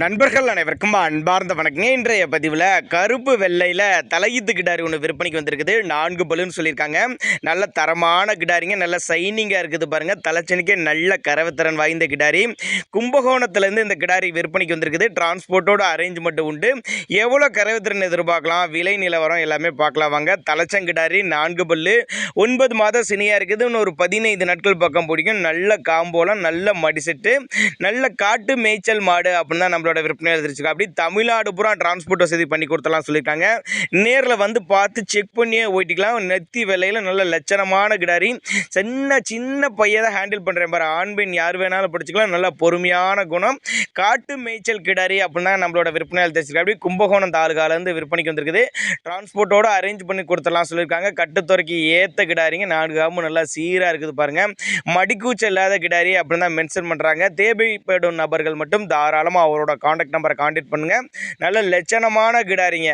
நண்பர்கள் அனைவருக்கும் அன்பார்ந்த வணக்கங்க. இன்றைய பதிவில் கருப்பு வெள்ளையில் தலையீத்து கிடாரி ஒன்று விற்பனைக்கு வந்திருக்குது. 4 பல்லுன்னு சொல்லியிருக்காங்க. நல்ல தரமான கிடாரிங்க, நல்ல சைனிங்காக இருக்குது பாருங்கள். தலைச்சனிக்கே நல்ல கரவுத்திறன் வாய்ந்த கிடாரி. கும்பகோணத்துலேருந்து இந்த கிடாரி விற்பனைக்கு வந்திருக்குது. டிரான்ஸ்போர்ட்டோட அரேஞ்ச்மெண்ட் உண்டு. எவ்வளோ கரவுத்திறன் எதிர்பார்க்கலாம், விலை நிலவரம் எல்லாமே பார்க்கலாம் வாங்க. தலைச்சங்கிடாரி 4 பல்லு, 9 மாதம் சினியாக இருக்குது. இன்னும் ஒரு 15 நாட்கள் பக்கம் பிடிக்கும். நல்ல காம்போலம், நல்ல மடிசெட்டு, நல்ல காட்டு மேய்ச்சல் மாடு அப்படின்னு தான் நம்மளோட விற்பனை எழுதிருச்சு. அப்படி தமிழ்நாடு பூரா டிரான்ஸ்போர்ட் வசதி பண்ணி கொடுத்தலாம் சொல்லியிருக்காங்க. நேரில் வந்து பார்த்து செக் பண்ணியே ஓட்டிக்கலாம். நெத்தி விலையில் நல்ல லட்சணமான கிடாரி. சின்ன பையன் தான் ஹேண்டில் பண்ணுறேன் பாரு. ஆண் பெண் யார் வேணாலும் படிச்சுக்கலாம். நல்ல பொறுமையான குணம், காட்டு மேய்ச்சல் கிடாரி அப்படின்னா நம்மளோட விற்பனை எழுதிருச்சு. அப்படி கும்பகோணம் தாலுகாலேருந்து விற்பனைக்கு வந்திருக்குது. டிரான்ஸ்போர்ட்டோட அரேஞ்ச் பண்ணி கொடுத்தலாம் சொல்லியிருக்காங்க. கட்டுத்துறைக்கு ஏற்ற கிடாரிங்க. 4 காம்பு நல்லா சீராக இருக்குது பாருங்கள். மடிக்கூச்சல் இல்லாத கிடாரி அப்படின்னு தான் மென்ஷன் பண்ணுறாங்க. தேவைப்படும் நபர்கள் மட்டும் தாராளமாக அவரோட காண்டாக்ட் நம்பரை காண்டாக்ட் பண்ணுங்கள். நல்ல லட்சணமான கிடாரிங்க.